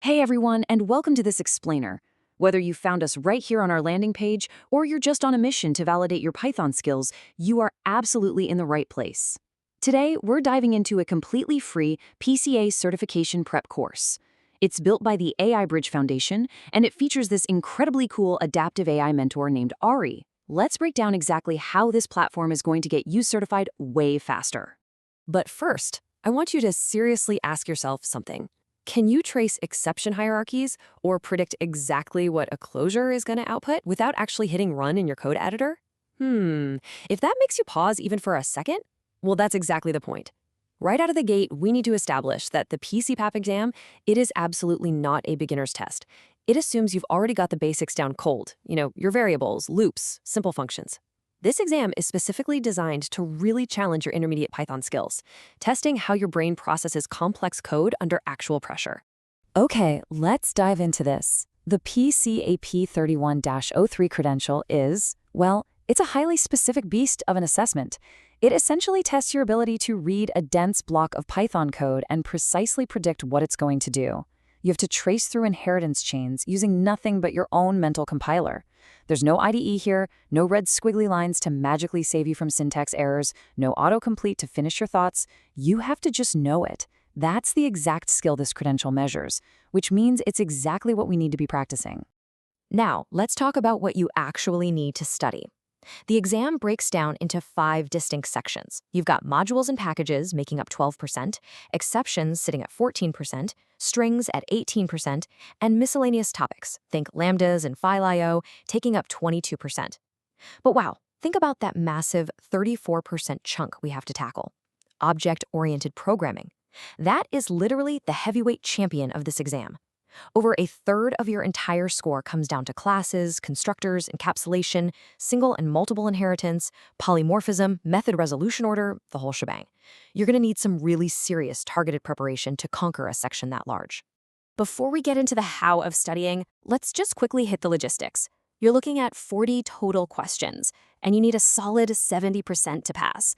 Hey everyone, and welcome to this explainer. Whether you found us right here on our landing page or you're just on a mission to validate your Python skills, you are absolutely in the right place. Today, we're diving into a completely free PCA certification prep course. It's built by the AI Bridge Foundation, and it features this incredibly cool adaptive AI mentor named Ari. Let's break down exactly how this platform is going to get you certified way faster. But first, I want you to seriously ask yourself something. Can you trace exception hierarchies or predict exactly what a closure is going to output without actually hitting run in your code editor? If that makes you pause even for a second, well, that's exactly the point. Right out of the gate, we need to establish that the PCAP exam, it is absolutely not a beginner's test. It assumes you've already got the basics down cold, your variables, loops, simple functions. This exam is specifically designed to really challenge your intermediate Python skills, testing how your brain processes complex code under actual pressure. Okay, let's dive into this. The PCAP 31-03 credential is, well, it's a highly specific beast of an assessment. It essentially tests your ability to read a dense block of Python code and precisely predict what it's going to do. You have to trace through inheritance chains using nothing but your own mental compiler. There's no IDE here, no red squiggly lines to magically save you from syntax errors, no autocomplete to finish your thoughts. You have to just know it. That's the exact skill this credential measures, which means it's exactly what we need to be practicing. Now, let's talk about what you actually need to study. The exam breaks down into 5 distinct sections. You've got modules and packages making up 12%, exceptions sitting at 14%, strings at 18%, and miscellaneous topics, think lambdas and file I/O, taking up 22%. But wow, think about that massive 34% chunk we have to tackle. Object-oriented programming. That is literally the heavyweight champion of this exam. Over a third of your entire score comes down to classes, constructors, encapsulation, single and multiple inheritance, polymorphism, method resolution order, the whole shebang. You're going to need some really serious targeted preparation to conquer a section that large. Before we get into the how of studying, let's just quickly hit the logistics. You're looking at 40 total questions, and you need a solid 70% to pass.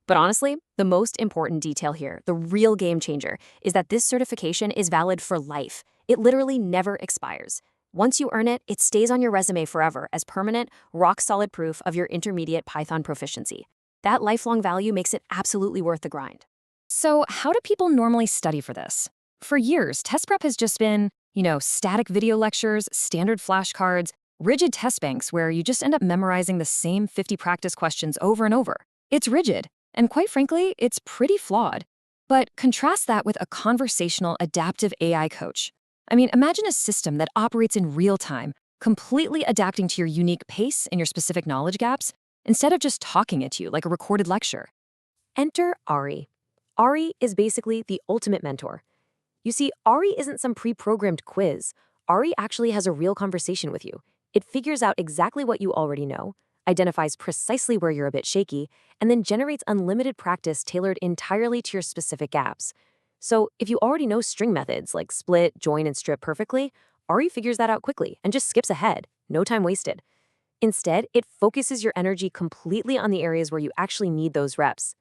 But honestly, the most important detail here, the real game changer, is that this certification is valid for life. It literally never expires. Once you earn it, it stays on your resume forever as permanent, rock-solid proof of your intermediate Python proficiency. That lifelong value makes it absolutely worth the grind. So how do people normally study for this? For years, test prep has just been, static video lectures, standard flashcards, rigid test banks where you just end up memorizing the same 50 practice questions over and over. It's rigid, and quite frankly, it's pretty flawed. But contrast that with a conversational, adaptive AI coach. Imagine a system that operates in real time, completely adapting to your unique pace and your specific knowledge gaps, instead of just talking at you like a recorded lecture. Enter Ari. Ari is basically the ultimate mentor. You see, Ari isn't some pre-programmed quiz. Ari actually has a real conversation with you. It figures out exactly what you already know, identifies precisely where you're a bit shaky, and then generates unlimited practice tailored entirely to your specific gaps. So if you already know string methods like split, join, and strip perfectly, Ari figures that out quickly and just skips ahead, no time wasted. Instead, it focuses your energy completely on the areas where you actually need those reps.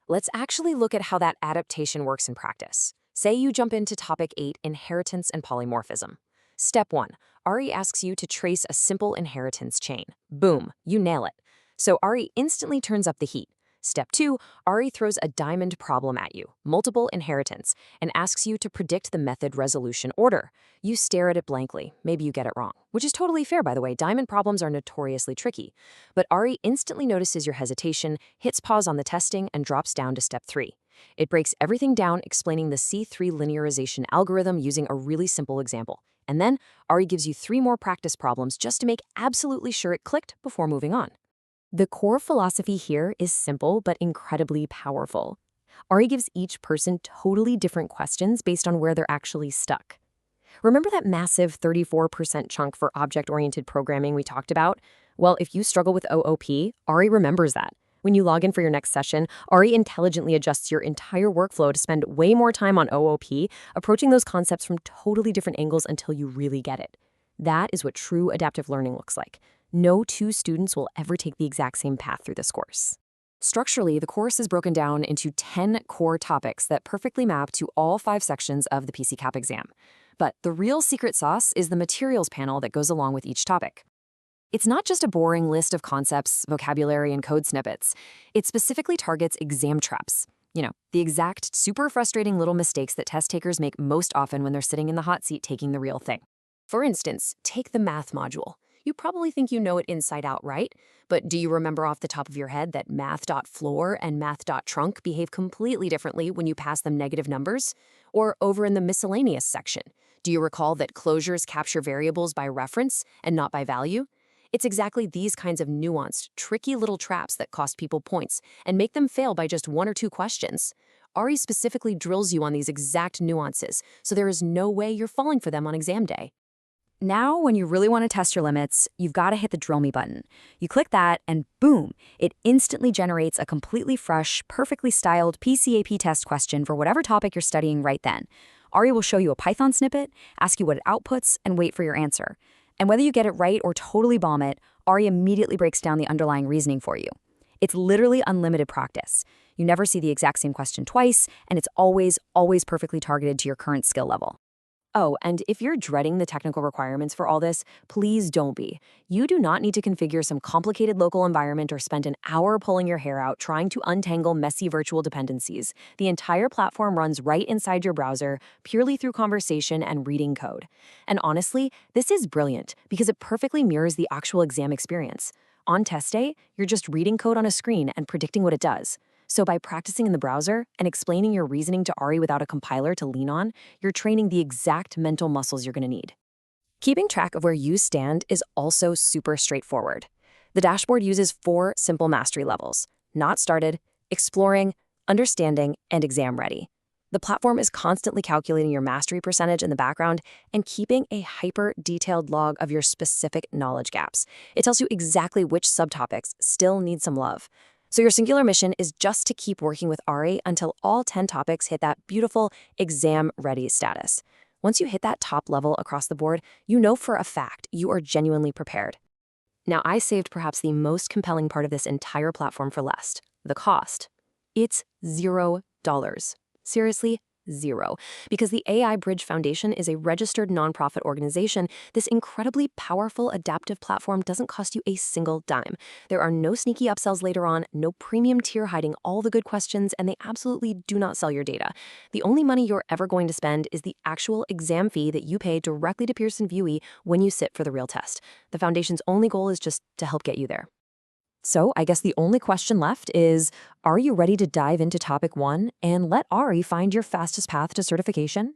Let's actually look at how that adaptation works in practice. Say you jump into topic 8, inheritance and polymorphism. Step 1, Ari asks you to trace a simple inheritance chain. Boom, you nail it. So Ari instantly turns up the heat. Step 2, Ari throws a diamond problem at you, multiple inheritance, and asks you to predict the method resolution order. You stare at it blankly, maybe you get it wrong, which is totally fair, by the way. Diamond problems are notoriously tricky. But Ari instantly notices your hesitation, hits pause on the testing, and drops down to step 3. It breaks everything down, explaining the C3 linearization algorithm using a really simple example. And then Ari gives you 3 more practice problems just to make absolutely sure it clicked before moving on. The core philosophy here is simple but incredibly powerful. Ari gives each person totally different questions based on where they're actually stuck. Remember that massive 34% chunk for object-oriented programming we talked about? Well, if you struggle with OOP, Ari remembers that. When you log in for your next session, Ari intelligently adjusts your entire workflow to spend way more time on OOP, approaching those concepts from totally different angles until you really get it. That is what true adaptive learning looks like. No 2 students will ever take the exact same path through this course. Structurally, the course is broken down into 10 core topics that perfectly map to all 5 sections of the PCAP exam. But the real secret sauce is the materials panel that goes along with each topic. It's not just a boring list of concepts, vocabulary, and code snippets. It specifically targets exam traps. The exact super frustrating little mistakes that test takers make most often when they're sitting in the hot seat taking the real thing. For instance, take the math module. You probably think you know it inside out, right? But do you remember off the top of your head that math.floor and math.trunk behave completely differently when you pass them negative numbers? Or over in the miscellaneous section, do you recall that closures capture variables by reference and not by value? It's exactly these kinds of nuanced, tricky little traps that cost people points and make them fail by just 1 or 2 questions. RE specifically drills you on these exact nuances, so there is no way you're falling for them on exam day. Now, when you really want to test your limits, you've got to hit the Drill Me button. You click that, and boom, it instantly generates a completely fresh, perfectly styled PCAP test question for whatever topic you're studying right then. Ari will show you a Python snippet, ask you what it outputs, and wait for your answer. And whether you get it right or totally bomb it, Ari immediately breaks down the underlying reasoning for you. It's literally unlimited practice. You never see the exact same question twice, and it's always perfectly targeted to your current skill level. Oh, and if you're dreading the technical requirements for all this, please don't be. You do not need to configure some complicated local environment or spend an hour pulling your hair out trying to untangle messy virtual dependencies. The entire platform runs right inside your browser, purely through conversation and reading code. And honestly, this is brilliant because it perfectly mirrors the actual exam experience. On test day, you're just reading code on a screen and predicting what it does. So by practicing in the browser and explaining your reasoning to Ari without a compiler to lean on, you're training the exact mental muscles you're going to need. Keeping track of where you stand is also super straightforward. The dashboard uses 4 simple mastery levels: not started, exploring, understanding, and exam ready. The platform is constantly calculating your mastery percentage in the background and keeping a hyper-detailed log of your specific knowledge gaps. It tells you exactly which subtopics still need some love. So your singular mission is just to keep working with Ari until all 10 topics hit that beautiful exam-ready status. Once you hit that top level across the board, you know for a fact you are genuinely prepared. Now, I saved perhaps the most compelling part of this entire platform for last: the cost. It's $0. Seriously, 0. Because the AI Bridge Foundation is a registered nonprofit organization, this incredibly powerful adaptive platform doesn't cost you a single dime. There are no sneaky upsells later on, no premium tier hiding all the good questions, and they absolutely do not sell your data. The only money you're ever going to spend is the actual exam fee that you pay directly to Pearson VUE when you sit for the real test. The foundation's only goal is just to help get you there. So I guess the only question left is, are you ready to dive into topic 1 and let Ari find your fastest path to certification?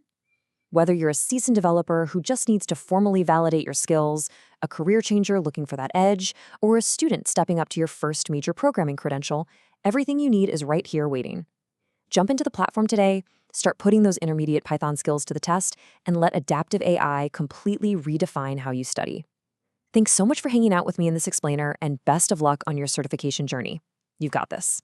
Whether you're a seasoned developer who just needs to formally validate your skills, a career changer looking for that edge, or a student stepping up to your first major programming credential, everything you need is right here waiting. Jump into the platform today, start putting those intermediate Python skills to the test, and let adaptive AI completely redefine how you study. Thanks so much for hanging out with me in this explainer, and best of luck on your certification journey. You've got this.